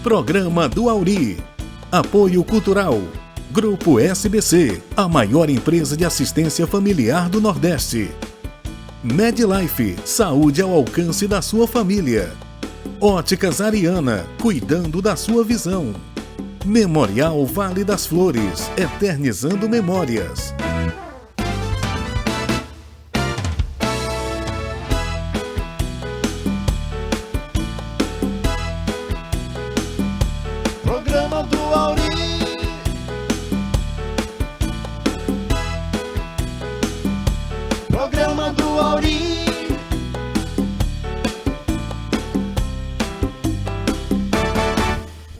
Programa do Auri. Apoio Cultural. Grupo SBC, a maior empresa de assistência familiar do Nordeste. MedLife, saúde ao alcance da sua família. Óticas Ariana, cuidando da sua visão. Memorial Vale das Flores, eternizando memórias. Programa do Auri. Programa do Auri.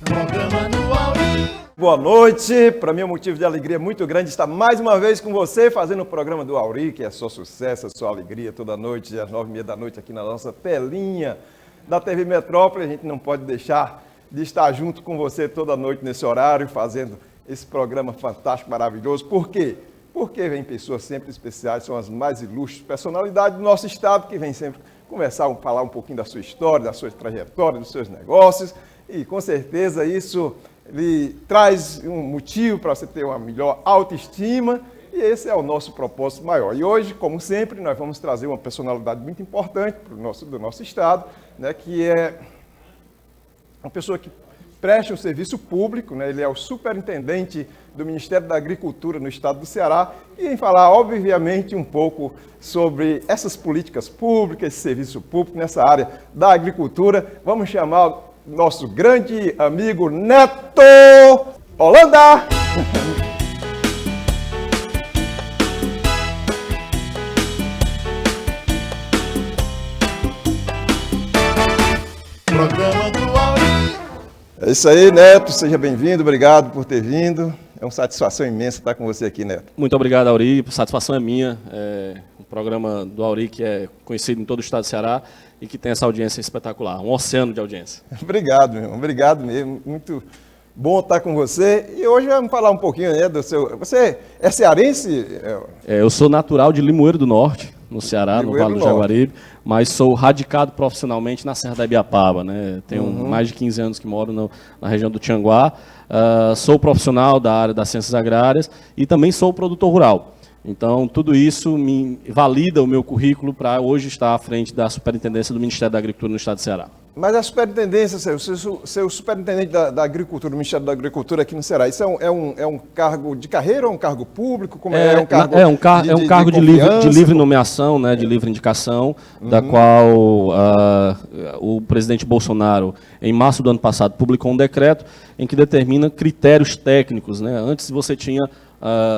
Programa do Auri. Boa noite, para mim é um motivo de alegria muito grande estar mais uma vez com você fazendo o programa do Auri, que é só sucesso, é só alegria toda noite, às 9h30 da noite aqui na nossa telinha da TV Metrópole. A gente não pode deixar de estar junto com você toda noite nesse horário, fazendo esse programa fantástico, maravilhoso. Por quê? Porque vem pessoas sempre especiais, são as mais ilustres personalidades do nosso estado, que vem sempre conversar, falar um pouquinho da sua história, da sua trajetória, dos seus negócios, e com certeza isso lhe traz um motivo para você ter uma melhor autoestima, e esse é o nosso propósito maior. E hoje, como sempre, nós vamos trazer uma personalidade muito importante do nosso estado, né, que é uma pessoa que presta um serviço público, né? Ele é o superintendente do Ministério da Agricultura no estado do Ceará, e vem falar, obviamente, um pouco sobre essas políticas públicas, esse serviço público nessa área da agricultura. Vamos chamar o nosso grande amigo Neto Holanda! Programa do Auri. É isso aí, Neto, seja bem-vindo, obrigado por ter vindo. É uma satisfação imensa estar com você aqui, Neto. Muito obrigado, Auri, a satisfação é minha. O programa do Auri, que é conhecido em todo o estado do Ceará e que tem essa audiência espetacular, um oceano de audiência. Obrigado, meu irmão, obrigado mesmo, muito bom estar com você. E hoje vamos falar um pouquinho, né, do seu... Você é cearense? Eu sou natural de Limoeiro do Norte, no Ceará, no Vale do Jaguaribe, mas sou radicado profissionalmente na Serra da Ibiapaba, né? Tenho mais de 15 anos que moro na região do Tianguá. Sou profissional da área das ciências agrárias e também sou produtor rural. Então, tudo isso me valida o meu currículo para hoje estar à frente da Superintendência do Ministério da Agricultura no estado do Ceará. Mas a superintendência, ser o superintendente da Agricultura, do Ministério da Agricultura aqui no Ceará, isso é um cargo de carreira ou é um cargo público? É um cargo de livre nomeação, né, de livre indicação, da qual o presidente Bolsonaro, em março do ano passado, publicou um decreto em que determina critérios técnicos, né? Antes você tinha...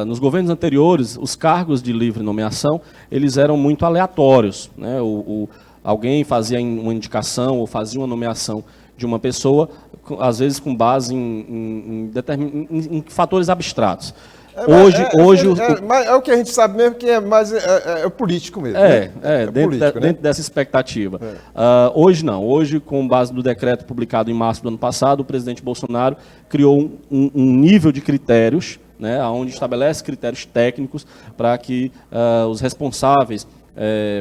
nos governos anteriores, os cargos de livre nomeação, eles eram muito aleatórios, né? Alguém fazia uma indicação ou fazia uma nomeação de uma pessoa, às vezes com base em fatores abstratos. É o que a gente sabe mesmo que é mais político mesmo. Dentro dessa expectativa. Hoje não. Hoje, com base no decreto publicado em março do ano passado, o presidente Bolsonaro criou um nível de critérios, né, onde estabelece critérios técnicos para que os responsáveis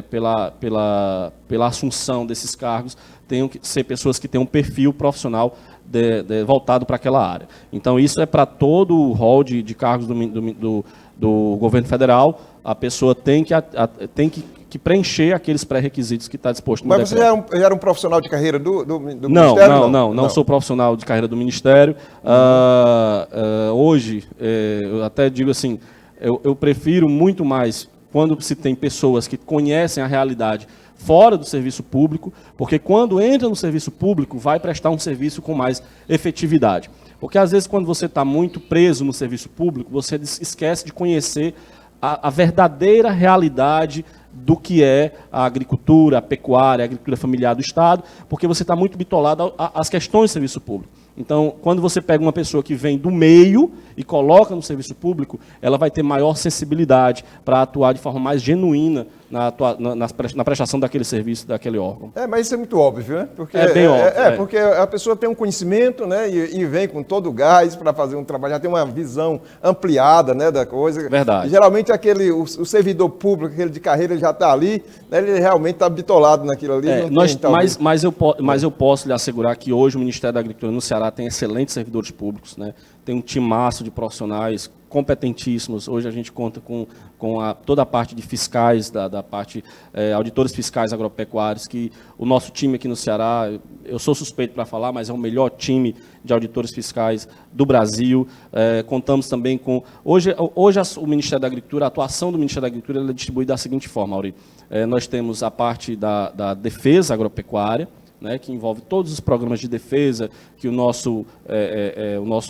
pela assunção desses cargos tenham que ser pessoas que tenham um perfil profissional voltado para aquela área. Então, isso é para todo o rol de cargos do governo federal. A pessoa tem que preencher aqueles pré-requisitos que está disposto no decreto. Mas você já era um profissional de carreira do Ministério? Não sou profissional de carreira do Ministério. Hoje, eu até digo assim, eu prefiro muito mais quando se tem pessoas que conhecem a realidade fora do serviço público, porque quando entra no serviço público, vai prestar um serviço com mais efetividade. Porque às vezes, quando você está muito preso no serviço público, você esquece de conhecer a verdadeira realidade do que é a agricultura, a pecuária, a agricultura familiar do Estado, porque você está muito bitolado às questões do serviço público. Então, quando você pega uma pessoa que vem do meio e coloca no serviço público, ela vai ter maior sensibilidade para atuar de forma mais genuína na prestação daquele serviço, daquele órgão. Mas isso é muito óbvio, né? Porque, é bem óbvio. Porque a pessoa tem um conhecimento, né? E vem com todo o gás para fazer um trabalho, já tem uma visão ampliada, né, da coisa. Verdade. E, geralmente o servidor público, aquele de carreira, ele já está ali, né, ele realmente está bitolado naquilo ali. Mas eu posso lhe assegurar que hoje o Ministério da Agricultura no Ceará tem excelentes servidores públicos, né? Tem um timaço de profissionais competentíssimos. Hoje a gente conta com toda a parte de fiscais, da parte auditores fiscais agropecuários, que o nosso time aqui no Ceará, eu sou suspeito para falar, mas é o melhor time de auditores fiscais do Brasil. Contamos também com... Hoje o Ministério da Agricultura, a atuação do Ministério da Agricultura ela é distribuída da seguinte forma, Auri. Nós temos a parte da defesa agropecuária, né, que envolve todos os programas de defesa que o nosso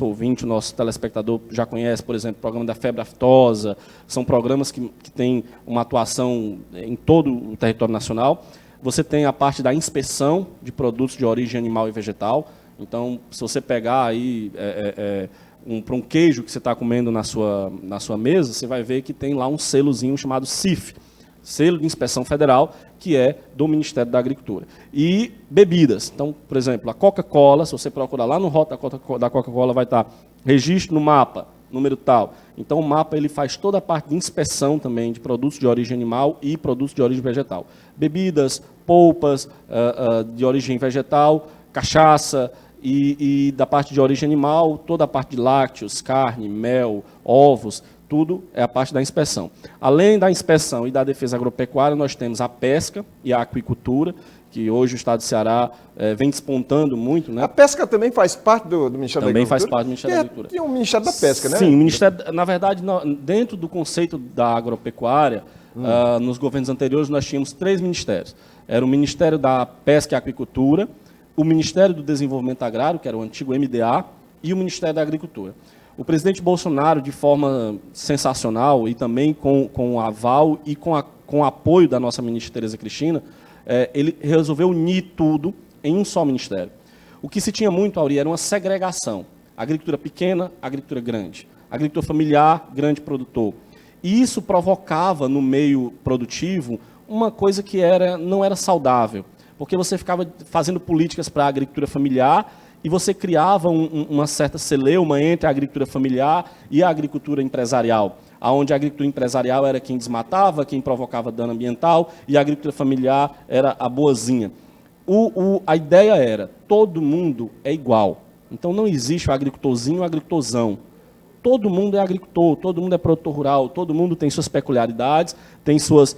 ouvinte, o nosso telespectador já conhece, por exemplo, o programa da febre aftosa, são programas que têm uma atuação em todo o território nacional. Você tem a parte da inspeção de produtos de origem animal e vegetal. Então, se você pegar aí para um queijo que você está comendo na sua mesa, você vai ver que tem lá um selozinho chamado CIF, Selo de Inspeção Federal, que é do Ministério da Agricultura. E bebidas. Então, por exemplo, a Coca-Cola, se você procurar lá no rótulo da Coca-Cola, vai estar registro no mapa, número tal. Então, o mapa ele faz toda a parte de inspeção também de produtos de origem animal e produtos de origem vegetal. Bebidas, polpas de origem vegetal, cachaça e da parte de origem animal, toda a parte de lácteos, carne, mel, ovos, tudo é a parte da inspeção. Além da inspeção e da defesa agropecuária, nós temos a pesca e a aquicultura, que hoje o Estado do Ceará vem despontando muito. Né? A pesca também faz parte do Ministério também da Agricultura? Também faz parte do Ministério da Agricultura. Tem o Ministério da Pesca, né? Sim, o Ministério, na verdade, dentro do conceito da agropecuária, nos governos anteriores, nós tínhamos 3 ministérios. Era o Ministério da Pesca e Aquicultura, o Ministério do Desenvolvimento Agrário, que era o antigo MDA, e o Ministério da Agricultura. O presidente Bolsonaro, de forma sensacional, e também com o aval e com o apoio da nossa ministra Tereza Cristina, ele resolveu unir tudo em um só ministério. O que se tinha muito, Auri, era uma segregação. Agricultura pequena, agricultura grande. Agricultura familiar, grande produtor. E isso provocava, no meio produtivo, uma coisa que não era saudável. Porque você ficava fazendo políticas para a agricultura familiar e você criava uma certa celeuma entre a agricultura familiar e a agricultura empresarial, onde a agricultura empresarial era quem desmatava, quem provocava dano ambiental, e a agricultura familiar era a boazinha. A ideia era, todo mundo é igual. Então não existe o agricultorzinho e o agricultorzão. Todo mundo é agricultor, todo mundo é produtor rural, todo mundo tem suas peculiaridades, tem suas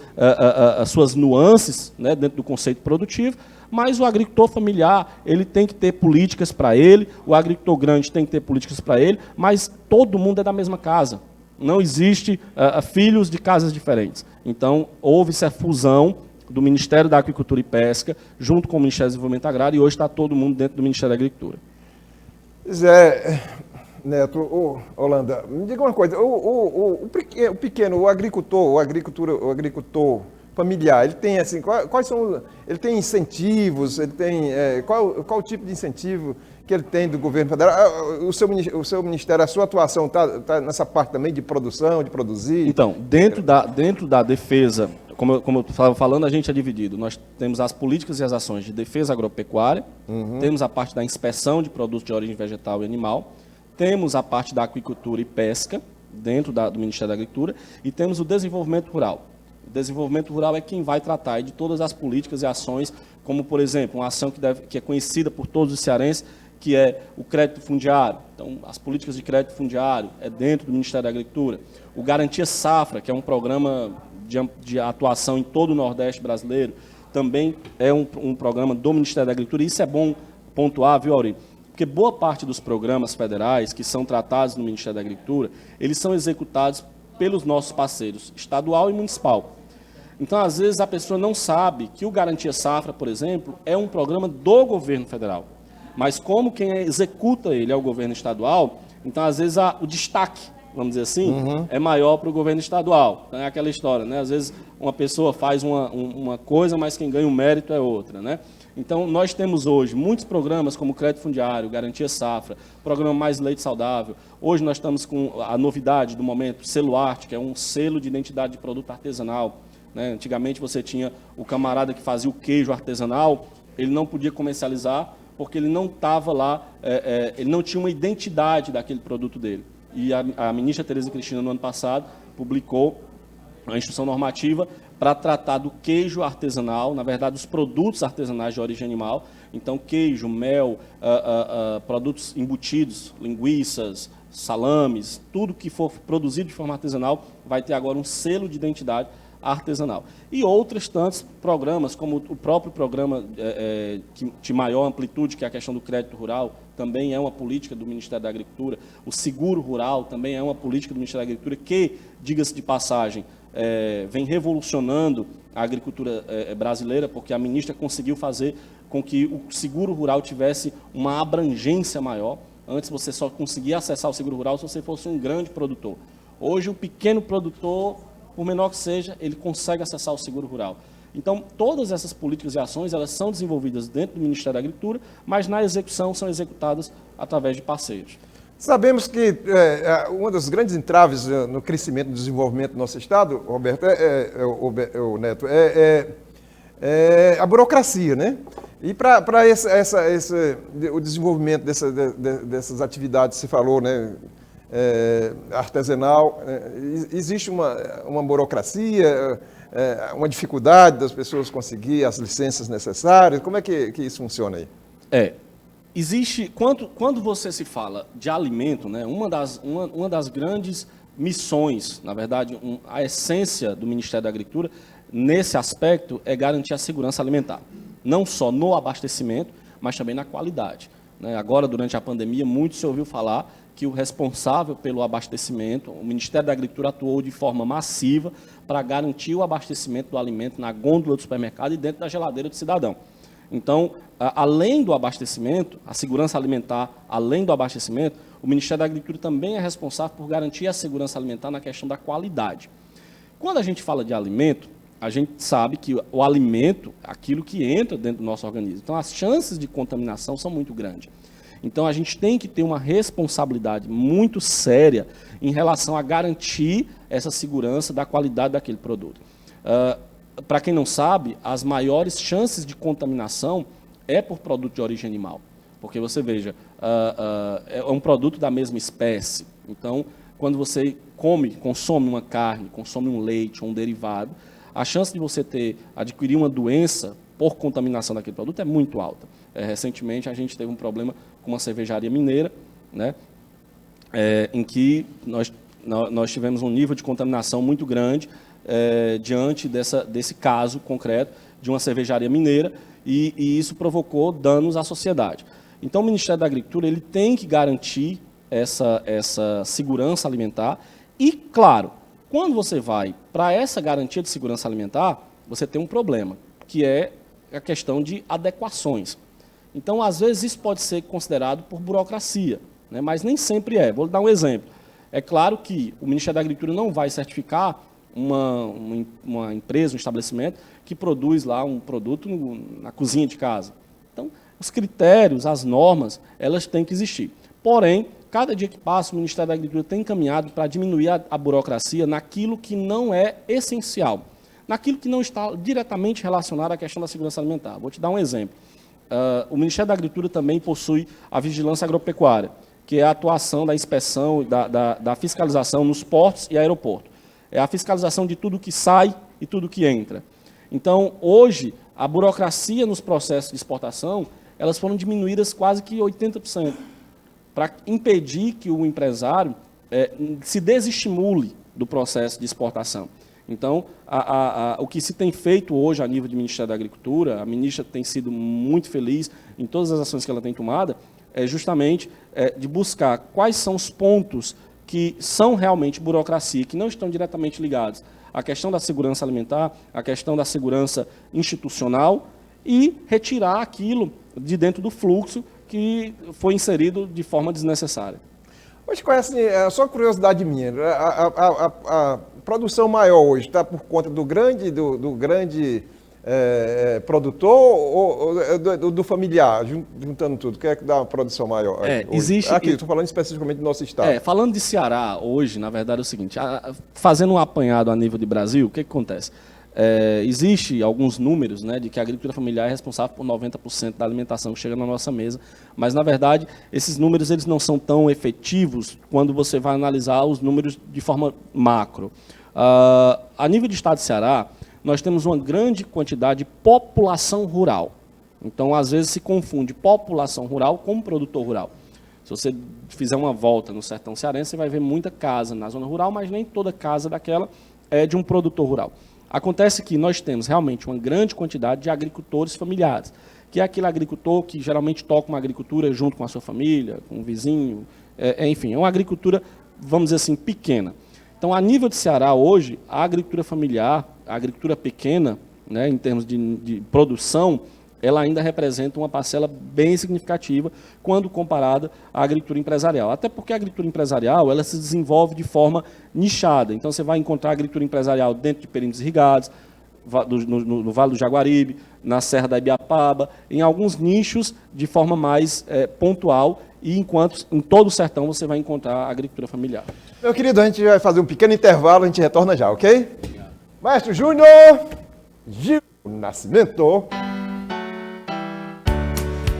nuances, né, dentro do conceito produtivo, mas o agricultor familiar ele tem que ter políticas para ele, o agricultor grande tem que ter políticas para ele, mas todo mundo é da mesma casa. Não existe filhos de casas diferentes. Então, houve-se a fusão do Ministério da Agricultura e Pesca junto com o Ministério do Desenvolvimento Agrário e hoje está todo mundo dentro do Ministério da Agricultura. Zé Neto, Holanda, me diga uma coisa, o pequeno, o agricultor familiar, ele tem assim, quais são, ele tem incentivos, ele tem, qual o tipo de incentivo que ele tem do governo federal? O seu ministério, a sua atuação está nessa parte também de produção, de produzir? Então, dentro da defesa, como eu estava falando, a gente é dividido. Nós temos as políticas e as ações de defesa agropecuária, temos a parte da inspeção de produtos de origem vegetal e animal, temos a parte da aquicultura e pesca, dentro do Ministério da Agricultura, e temos o desenvolvimento rural. O desenvolvimento rural é quem vai tratar de todas as políticas e ações, como, por exemplo, uma ação que é conhecida por todos os cearenses, que é o crédito fundiário. Então, as políticas de crédito fundiário é dentro do Ministério da Agricultura. O Garantia Safra, que é um programa de atuação em todo o Nordeste brasileiro, também é um programa do Ministério da Agricultura. E isso é bom pontuar, viu, Auri? Porque boa parte dos programas federais que são tratados no Ministério da Agricultura, eles são executados pelos nossos parceiros, estadual e municipal. Então, às vezes, a pessoa não sabe que o Garantia Safra, por exemplo, é um programa do governo federal. Mas como quem executa ele é o governo estadual, então, às vezes, o destaque, vamos dizer assim, é maior para o governo estadual. Então, é aquela história, né? Às vezes, uma pessoa faz uma coisa, mas quem ganha o mérito é outra, né? Então, nós temos hoje muitos programas como Crédito Fundiário, Garantia Safra, Programa Mais Leite Saudável. Hoje nós estamos com a novidade do momento, Selo Arte, que é um selo de identidade de produto artesanal. né? Antigamente você tinha o camarada que fazia o queijo artesanal, ele não podia comercializar porque ele não estava lá, ele não tinha uma identidade daquele produto dele. E a ministra Tereza Cristina, no ano passado, publicou a instrução normativa para tratar do queijo artesanal, na verdade, dos produtos artesanais de origem animal. Então, queijo, mel, produtos embutidos, linguiças, salames, tudo que for produzido de forma artesanal vai ter agora um selo de identidade artesanal. E outros tantos programas, como o próprio programa de maior amplitude, que é a questão do crédito rural, também é uma política do Ministério da Agricultura. O seguro rural também é uma política do Ministério da Agricultura que, diga-se de passagem, vem revolucionando a agricultura brasileira, porque a ministra conseguiu fazer com que o seguro rural tivesse uma abrangência maior. Antes você só conseguia acessar o seguro rural se você fosse um grande produtor. Hoje o pequeno produtor, por menor que seja, ele consegue acessar o seguro rural. Então, todas essas políticas e ações, elas são desenvolvidas dentro do Ministério da Agricultura, mas na execução são executadas através de parceiros. Sabemos que uma das grandes entraves no crescimento e desenvolvimento do nosso Estado, Roberto, Neto, é a burocracia, né? E para o desenvolvimento dessas atividades, você falou, né? Artesanal, existe uma burocracia, uma dificuldade das pessoas conseguir as licenças necessárias. Como é que isso funciona aí? Existe, quando você se fala de alimento, né, uma das grandes missões, na verdade, a essência do Ministério da Agricultura, nesse aspecto, é garantir a segurança alimentar. Não só no abastecimento, mas também na qualidade. Né? Agora, durante a pandemia, muito se ouviu falar que o responsável pelo abastecimento, o Ministério da Agricultura atuou de forma massiva para garantir o abastecimento do alimento na gôndola do supermercado e dentro da geladeira do cidadão. Então, além do abastecimento, a segurança alimentar, além do abastecimento, o Ministério da Agricultura também é responsável por garantir a segurança alimentar na questão da qualidade. Quando a gente fala de alimento, a gente sabe que o alimento, aquilo que entra dentro do nosso organismo. Então, as chances de contaminação são muito grandes. Então, a gente tem que ter uma responsabilidade muito séria em relação a garantir essa segurança da qualidade daquele produto. Para quem não sabe, as maiores chances de contaminação é por produto de origem animal. Porque você veja, é um produto da mesma espécie. Então, quando você consome uma carne, consome um leite ou um derivado, a chance de você adquirir uma doença por contaminação daquele produto é muito alta. Recentemente, a gente teve um problema com uma cervejaria mineira, né, em que nós tivemos um nível de contaminação muito grande diante desse caso concreto de uma cervejaria mineira, e isso provocou danos à sociedade. Então, o Ministério da Agricultura ele tem que garantir essa segurança alimentar e, claro, quando você vai para essa garantia de segurança alimentar, você tem um problema, que é a questão de adequações. Então, às vezes, isso pode ser considerado por burocracia, né? Mas nem sempre é. Vou dar um exemplo. É claro que o Ministério da Agricultura não vai certificar uma empresa, um estabelecimento, que produz lá um produto na cozinha de casa. Então, os critérios, as normas, elas têm que existir. Porém, cada dia que passa, o Ministério da Agricultura tem caminhado para diminuir a burocracia naquilo que não é essencial, naquilo que não está diretamente relacionado à questão da segurança alimentar. Vou te dar um exemplo. O Ministério da Agricultura também possui a vigilância agropecuária, que é a atuação da inspeção, da fiscalização nos portos e aeroportos. É a fiscalização de tudo que sai e tudo que entra. Então, hoje, a burocracia nos processos de exportação, elas foram diminuídas quase que 80%, para impedir que o empresário se desestimule do processo de exportação. Então, o que se tem feito hoje a nível do Ministério da Agricultura, a ministra tem sido muito feliz em todas as ações que ela tem tomado, é justamente de buscar quais são os pontos que são realmente burocracia, que não estão diretamente ligados à questão da segurança alimentar, à questão da segurança institucional, e retirar aquilo de dentro do fluxo que foi inserido de forma desnecessária. Hoje conhece, só curiosidade minha, a produção maior hoje está por conta do grande produtor ou do familiar, juntando tudo? Quem é que dá uma produção maior? Existe. Aqui, estou falando especificamente do nosso estado. Falando de Ceará, hoje, na verdade, é o seguinte, fazendo um apanhado a nível de Brasil, o que acontece? Existe alguns números, né, de que a agricultura familiar é responsável por 90% da alimentação que chega na nossa mesa, mas, na verdade, esses números eles não são tão efetivos quando você vai analisar os números de forma macro. A nível do estado de Ceará, nós temos uma grande quantidade de população rural. Então, às vezes, se confunde população rural com produtor rural. Se você fizer uma volta no sertão cearense, você vai ver muita casa na zona rural, mas nem toda casa daquela é de um produtor rural. Acontece que nós temos realmente uma grande quantidade de agricultores familiares, que é aquele agricultor que geralmente toca uma agricultura junto com a sua família, com o vizinho, enfim, é uma agricultura, vamos dizer assim, pequena. Então, a nível de Ceará, hoje, a agricultura familiar, a agricultura pequena, né, em termos de produção, ela ainda representa uma parcela bem significativa quando comparada à agricultura empresarial. Até porque a agricultura empresarial ela se desenvolve de forma nichada. Então, você vai encontrar a agricultura empresarial dentro de perímetros irrigados, no Vale do Jaguaribe, na Serra da Ibiapaba, em alguns nichos de forma mais pontual, e enquanto em todo o sertão você vai encontrar a agricultura familiar. Meu querido, a gente vai fazer um pequeno intervalo, a gente retorna já, ok? Obrigado. Maestro Júnior Gil Nascimento.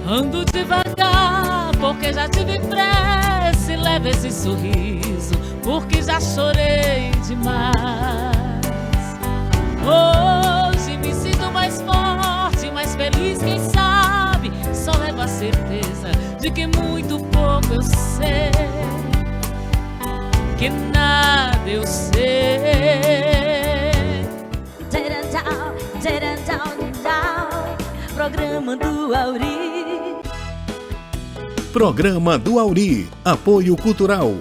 Ando devagar, porque já tive pressa, leva esse sorriso, porque já chorei demais. Hoje me sinto mais forte, mais feliz, quem sabe, só levo a certeza de que muito pouco eu sei, que nada eu sei. Programa do Auri. Programa do Auri, apoio cultural.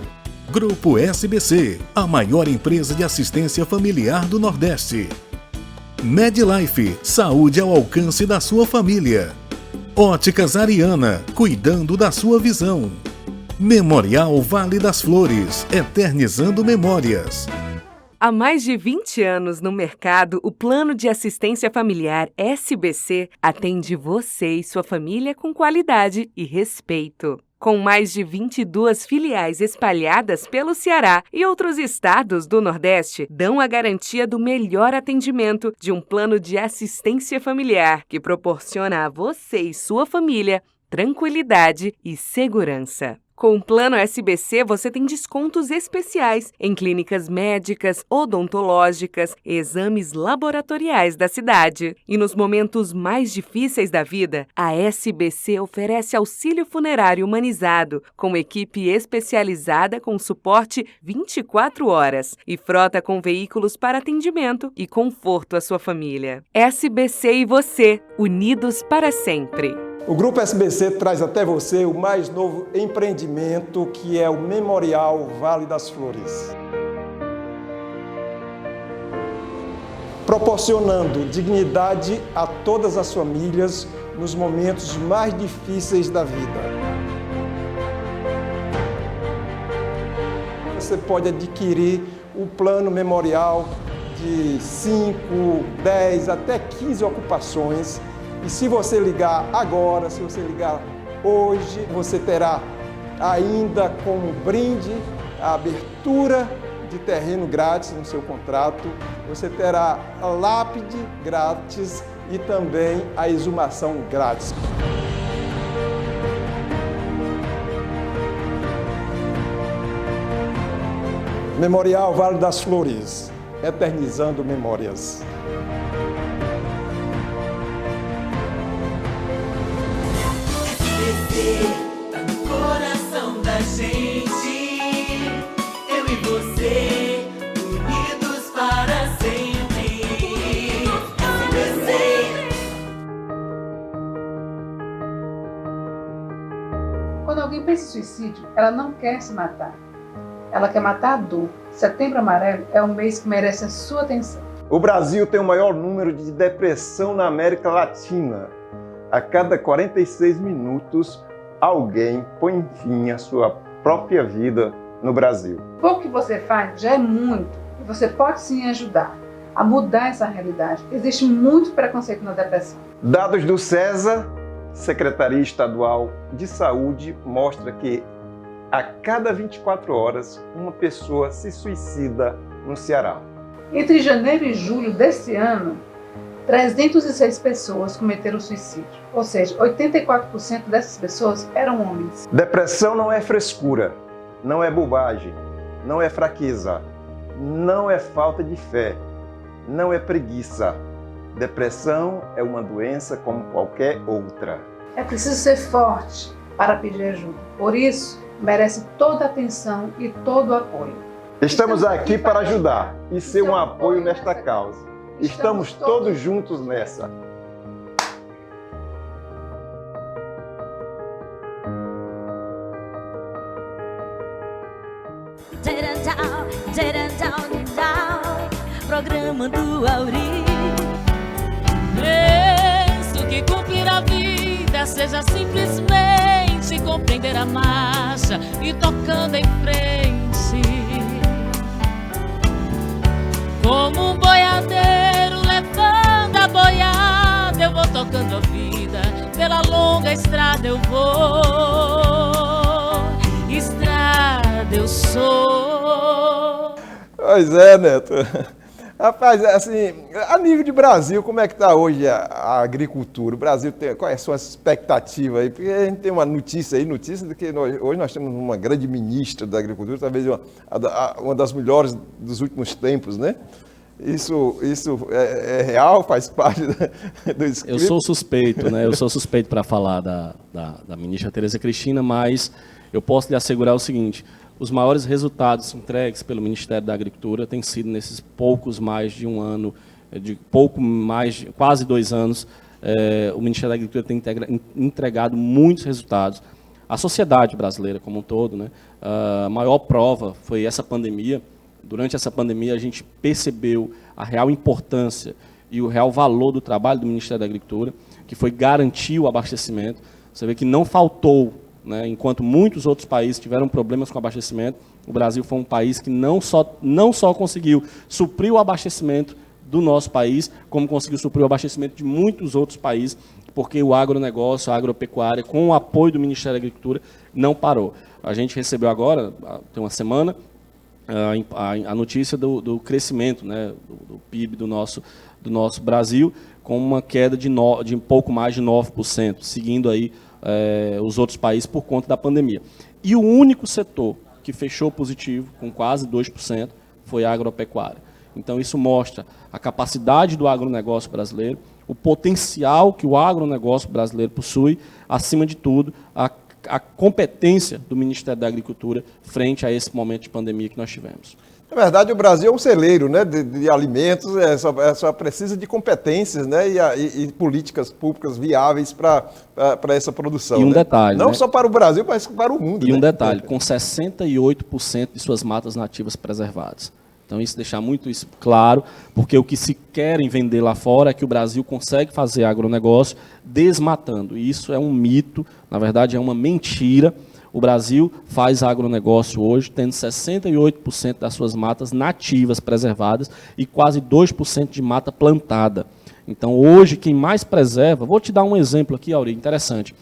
Grupo SBC, a maior empresa de assistência familiar do Nordeste. Medlife, saúde ao alcance da sua família. Óticas Ariana, cuidando da sua visão. Memorial Vale das Flores, eternizando memórias. Há mais de 20 anos no mercado, o Plano de Assistência Familiar SBC atende você e sua família com qualidade e respeito. Com mais de 22 filiais espalhadas pelo Ceará e outros estados do Nordeste, dão a garantia do melhor atendimento de um plano de assistência familiar que proporciona a você e sua família tranquilidade e segurança. Com o Plano SBC, você tem descontos especiais em clínicas médicas, odontológicas, exames laboratoriais da cidade. E nos momentos mais difíceis da vida, a SBC oferece auxílio funerário humanizado, com equipe especializada com suporte 24 horas e frota com veículos para atendimento e conforto à sua família. SBC e você, unidos para sempre. O Grupo SBC traz até você o mais novo empreendimento, que é o Memorial Vale das Flores. Proporcionando dignidade a todas as famílias nos momentos mais difíceis da vida. Você pode adquirir o plano memorial de 5, 10, até 15 ocupações. E se você ligar agora, se você ligar hoje, você terá ainda como brinde a abertura de terreno grátis no seu contrato, você terá a lápide grátis e também a exumação grátis. Memorial Vale das Flores, eternizando memórias. Tá no coração da gente, eu e você, unidos para sempre. SBC. Quando alguém pensa em suicídio, ela não quer se matar. Ela quer matar a dor. Setembro Amarelo é um mês que merece a sua atenção. O Brasil tem o maior número de depressão na América Latina. A cada 46 minutos, alguém põe fim à sua própria vida no Brasil. O pouco que você faz já é muito e você pode sim ajudar a mudar essa realidade. Existe muito preconceito na depressão. Dados do CESA, Secretaria Estadual de Saúde, mostra que a cada 24 horas uma pessoa se suicida no Ceará. Entre janeiro e julho desse ano, 306 pessoas cometeram suicídio, ou seja, 84% dessas pessoas eram homens. Depressão não é frescura, não é bobagem, não é fraqueza, não é falta de fé, não é preguiça. Depressão é uma doença como qualquer outra. É preciso ser forte para pedir ajuda. Por isso, merece toda a atenção e todo o apoio. Estamos aqui para ajudar e ser um apoio nesta causa. Estamos todos juntos nessa. Programa do Auri. Penso que cumprir a vida seja simplesmente compreender a marcha e tocando em frente. Como um boiadeiro levando a boiada, eu vou tocando a vida, pela longa estrada eu vou, estrada eu sou. Pois é, Neto. Rapaz, assim, a nível de Brasil, como é que está hoje a agricultura? O Brasil tem, qual é a sua expectativa aí? Porque a gente tem uma notícia aí, de que hoje nós temos uma grande ministra da agricultura, talvez uma das melhores dos últimos tempos, né? Isso é real, faz parte do script? Eu sou suspeito, né? Eu sou suspeito para falar da ministra Tereza Cristina, mas eu posso lhe assegurar o seguinte: os maiores resultados entregues pelo Ministério da Agricultura têm sido nesses poucos mais de um ano, quase 2 anos. O Ministério da Agricultura tem entregado muitos resultados. A sociedade brasileira como um todo, né? A maior prova foi essa pandemia. Durante essa pandemia, a gente percebeu a real importância e o real valor do trabalho do Ministério da Agricultura, que foi garantir o abastecimento. Você vê que não faltou, né, enquanto muitos outros países tiveram problemas com o abastecimento, o Brasil foi um país que não só conseguiu suprir o abastecimento do nosso país, como conseguiu suprir o abastecimento de muitos outros países, porque o agronegócio, a agropecuária, com o apoio do Ministério da Agricultura, não parou. A gente recebeu agora, tem uma semana, a notícia do crescimento, né, do PIB do nosso Brasil, com uma queda de um pouco mais de 9%, seguindo aí os outros países por conta da pandemia. E o único setor que fechou positivo, com quase 2%, foi a agropecuária. Então isso mostra a capacidade do agronegócio brasileiro, o potencial que o agronegócio brasileiro possui, acima de tudo, a competência do Ministério da Agricultura frente a esse momento de pandemia que nós tivemos. Na verdade, o Brasil é um celeiro, né, de alimentos, só precisa de competências, né, e políticas públicas viáveis para essa produção. E um né? detalhe, não né? só para o Brasil, mas para o mundo. E né? um detalhe, com 68% de suas matas nativas preservadas. Então isso deixar muito isso claro, porque o que se querem vender lá fora é que o Brasil consegue fazer agronegócio desmatando. E isso é um mito, na verdade é uma mentira. O Brasil faz agronegócio hoje, tendo 68% das suas matas nativas preservadas e quase 2% de mata plantada. Então, hoje, quem mais preserva... Vou te dar um exemplo aqui, Auri, interessante.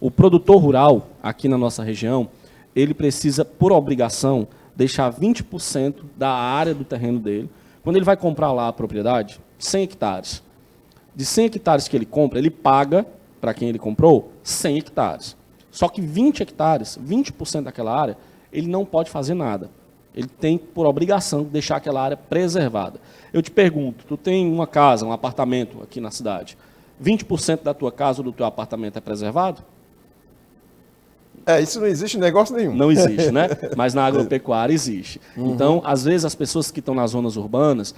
O produtor rural, aqui na nossa região, ele precisa, por obrigação, deixar 20% da área do terreno dele. Quando ele vai comprar lá a propriedade, 100 hectares. De 100 hectares que ele compra, ele paga, para quem ele comprou, 100 hectares. Só que 20 hectares, 20% daquela área, ele não pode fazer nada. Ele tem, por obrigação, deixar aquela área preservada. Eu te pergunto, tu tem uma casa, um apartamento aqui na cidade, 20% da tua casa ou do teu apartamento é preservado? Isso não existe negócio nenhum. Não existe, né? Mas na agropecuária existe. Então, às vezes, as pessoas que estão nas zonas urbanas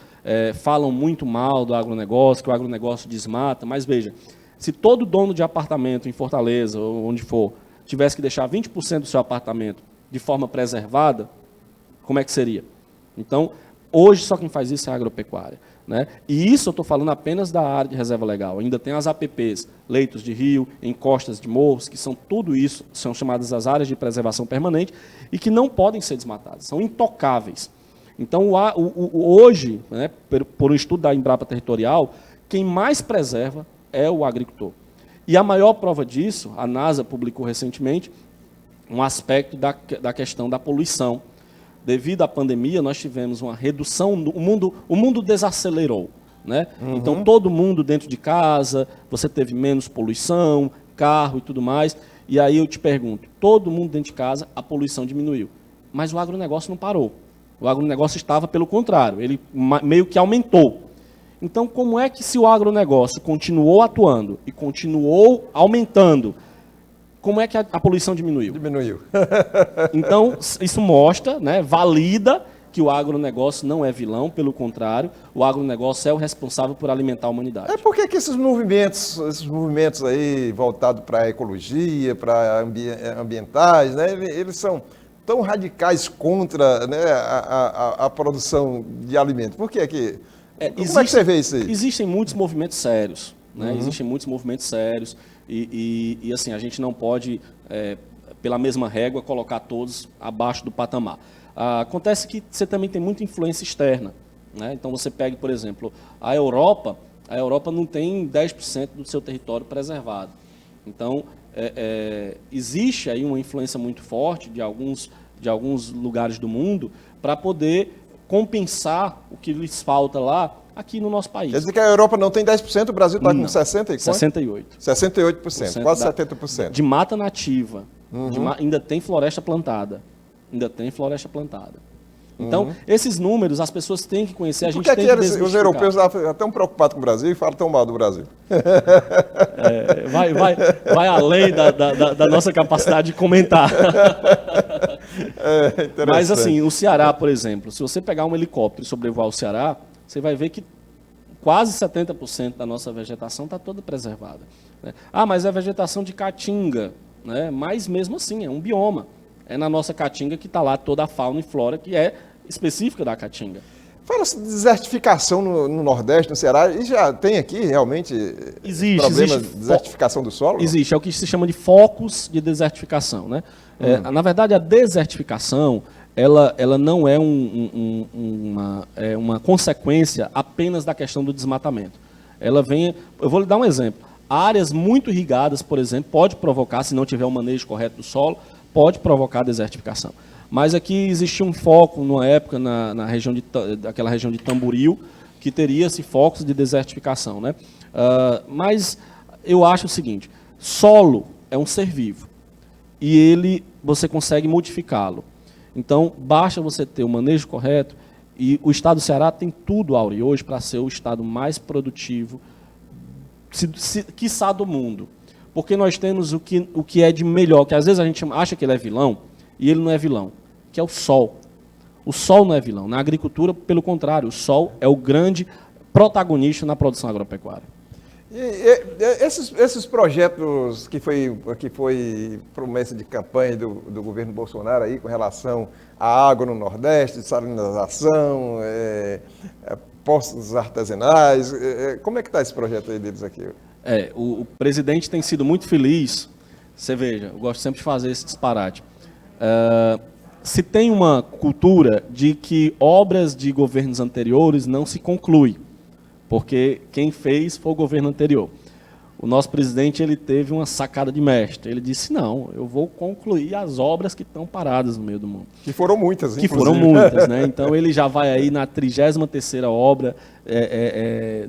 falam muito mal do agronegócio, que o agronegócio desmata, mas veja, se todo dono de apartamento em Fortaleza, ou onde for, tivesse que deixar 20% do seu apartamento de forma preservada, como é que seria? Então, hoje só quem faz isso é a agropecuária. Né? E isso eu estou falando apenas da área de reserva legal. Ainda tem as APPs, leitos de rio, encostas de morros, que são tudo isso, são chamadas as áreas de preservação permanente e que não podem ser desmatadas, são intocáveis. Então, hoje, né, por um estudo da Embrapa Territorial, quem mais preserva é o agricultor. E a maior prova disso, a NASA publicou recentemente um aspecto da questão da poluição. devido à pandemia, nós tivemos uma redução, o mundo desacelerou. Né? Então, todo mundo dentro de casa, você teve menos poluição, carro e tudo mais. E aí eu te pergunto, todo mundo dentro de casa, a poluição diminuiu. Mas o agronegócio não parou. O agronegócio estava pelo contrário, ele meio que aumentou. Então, como é que se o agronegócio continuou atuando e continuou aumentando, como é que a poluição diminuiu? Diminuiu. Então, isso mostra, né, valida que o agronegócio não é vilão, pelo contrário, o agronegócio é o responsável por alimentar a humanidade. Por que esses movimentos aí voltados para a ecologia, para ambientais, né, eles são tão radicais contra, né, a produção de alimentos? Por que que... Como é que você vê isso aí? Existem muitos movimentos sérios, né? Existem muitos movimentos sérios e assim, a gente não pode, pela mesma régua, colocar todos abaixo do patamar. Acontece que você também tem muita influência externa, né? Então você pega, por exemplo, a Europa não tem 10% do seu território preservado. Então, existe aí uma influência muito forte de alguns lugares do mundo para poder compensar o que lhes falta lá aqui no nosso país. Quer dizer que a Europa não tem 10%, o Brasil está com 60 e quanto? 68%. 68%, quase 70%. De mata nativa. Ainda tem floresta plantada. Então, esses números, as pessoas têm que conhecer, a gente tem que desmistificar. Os europeus estão tão preocupados com o Brasil e falam tão mal do Brasil? Vai além da nossa capacidade de comentar. Mas assim, o Ceará, por exemplo, se você pegar um helicóptero e sobrevoar o Ceará, você vai ver que quase 70% da nossa vegetação está toda preservada. Né? Mas é vegetação de caatinga, né? Mas mesmo assim, é um bioma. É na nossa caatinga que está lá toda a fauna e flora que é específica da caatinga. Fala-se de desertificação no Nordeste, no Ceará, e já tem aqui realmente problema de desertificação do solo? Existe, é o que se chama de focos de desertificação. Né? Na verdade, a desertificação ela não é uma consequência apenas da questão do desmatamento. Ela vem, eu vou lhe dar um exemplo. Áreas muito irrigadas, por exemplo, pode provocar, se não tiver o manejo correto do solo, pode provocar desertificação. Mas aqui existia um foco, numa época, daquela região de Tamboril, que teria-se focos de desertificação. Né? Mas eu acho o seguinte, solo é um ser vivo, e você consegue modificá-lo. Então, basta você ter o manejo correto, e o estado do Ceará tem tudo, Auri, hoje, para ser o estado mais produtivo, quiçá do mundo. Porque nós temos o que é de melhor, que às vezes a gente acha que ele é vilão, e ele não é vilão, que é o sol. O sol não é vilão. Na agricultura, pelo contrário, o sol é o grande protagonista na produção agropecuária. Esses projetos que foi promessa de campanha do governo Bolsonaro aí com relação à água no Nordeste, salinização, postos artesanais, como é que está esse projeto aí deles aqui? O presidente tem sido muito feliz. Você veja, eu gosto sempre de fazer esse disparate. Se tem uma cultura de que obras de governos anteriores não se conclui, porque quem fez foi o governo anterior. O nosso presidente ele teve uma sacada de mestre. Ele disse, não, eu vou concluir as obras que estão paradas no meio do mundo. Que foram muitas, inclusive. Que foram muitas, né? Então ele já vai aí na 33ª obra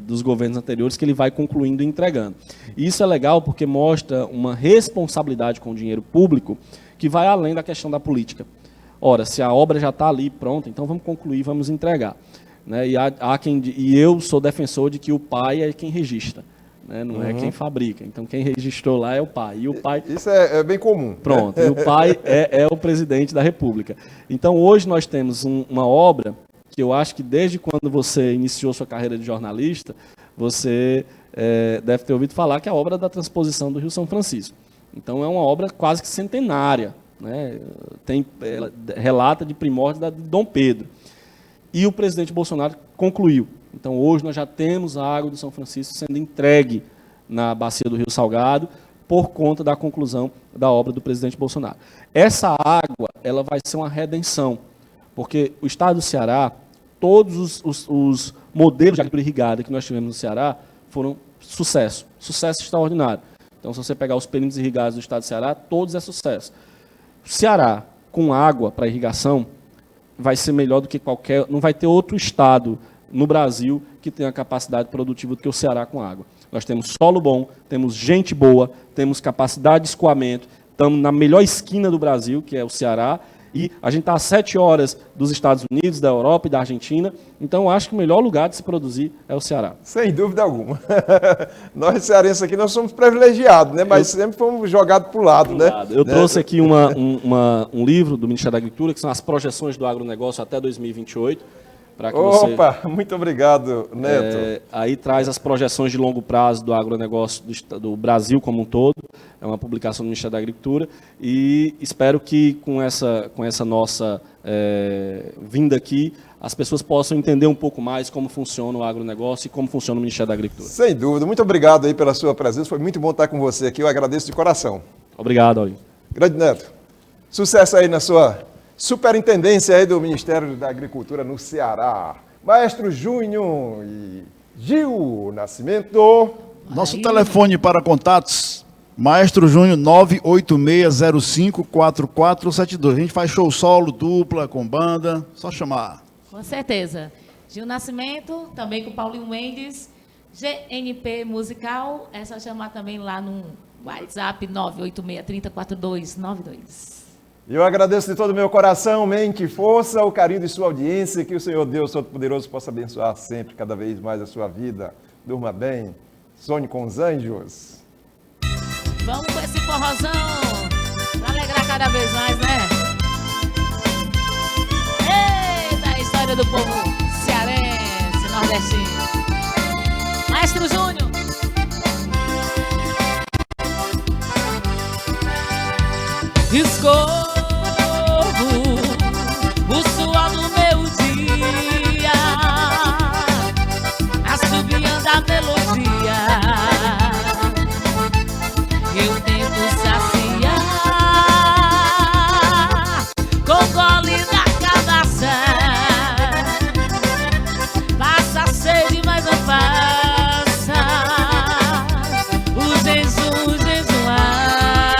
dos governos anteriores que ele vai concluindo e entregando. E isso é legal porque mostra uma responsabilidade com o dinheiro público que vai além da questão da política. Ora, se a obra já está ali pronta, então vamos concluir, vamos entregar. Né? E eu sou defensor de que o pai é quem registra. Né? Não é quem fabrica. Então, quem registrou lá é o pai. E o pai... Isso é bem comum. Pronto. E o pai é o presidente da República. Então, hoje nós temos uma obra que eu acho que desde quando você iniciou sua carreira de jornalista, você deve ter ouvido falar que é a obra da transposição do Rio São Francisco. Então, é uma obra quase que centenária. Né? Relata de primórdios de Dom Pedro. E o presidente Bolsonaro concluiu. Então, hoje nós já temos a água do São Francisco sendo entregue na bacia do Rio Salgado por conta da conclusão da obra do presidente Bolsonaro. Essa água ela vai ser uma redenção, porque o estado do Ceará, todos os modelos de agricultura irrigada que nós tivemos no Ceará foram sucesso extraordinário. Então, se você pegar os perímetros irrigados do estado do Ceará, todos é sucesso. O Ceará, com água para irrigação, vai ser melhor do que não vai ter outro estado no Brasil que tenha a capacidade produtiva do que o Ceará com água. Nós temos solo bom, temos gente boa, temos capacidade de escoamento, estamos na melhor esquina do Brasil, que é o Ceará, e a gente está a 7 horas dos Estados Unidos, da Europa e da Argentina, então eu acho que o melhor lugar de se produzir é o Ceará. Sem dúvida alguma. Nós cearenses aqui, nós somos privilegiados, né? Mas sempre fomos jogados para o lado, né? Eu trouxe aqui um livro do Ministério da Agricultura, que são as projeções do agronegócio até 2028, para que Opa, muito obrigado, Neto. Aí traz as projeções de longo prazo do agronegócio do Brasil como um todo. É uma publicação do Ministério da Agricultura. E espero que com essa nossa vinda aqui, as pessoas possam entender um pouco mais como funciona o agronegócio e como funciona o Ministério da Agricultura. Sem dúvida. Muito obrigado aí pela sua presença. Foi muito bom estar com você aqui. Eu agradeço de coração. Obrigado, Aurinho. Grande Neto. Sucesso aí na sua superintendência aí do Ministério da Agricultura no Ceará. Maestro Júnior e Gil Nascimento. Nosso telefone para contatos, Maestro Júnior 986054472. A gente faz show solo, dupla, com banda, só chamar. Com certeza. Gil Nascimento, também com Paulinho Mendes, GNP Musical, é só chamar também lá no WhatsApp 986304292. Eu agradeço de todo o meu coração, mente e força, o carinho de sua audiência, que o Senhor Deus Todo-Poderoso possa abençoar sempre, cada vez mais a sua vida. Durma bem, sonhe com os anjos. Vamos com esse forrozão, para alegrar cada vez mais, né? Eita, a história do povo cearense, nordestino. Maestro Júnior. Escorro o suor do meu dia, assobiando a melodia. Eu tento saciar com gole da cabaça. Passa a sede, mas não passa o jejum, jejuar.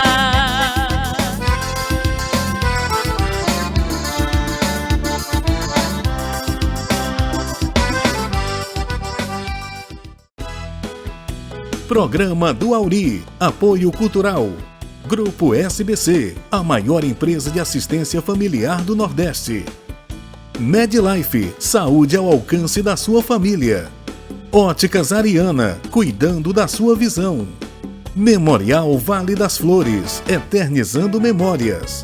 Programa do Auri. Apoio Cultural. Grupo SBC, a maior empresa de assistência familiar do Nordeste. MedLife, saúde ao alcance da sua família. Óticas Ariana, cuidando da sua visão. Memorial Vale das Flores, eternizando memórias.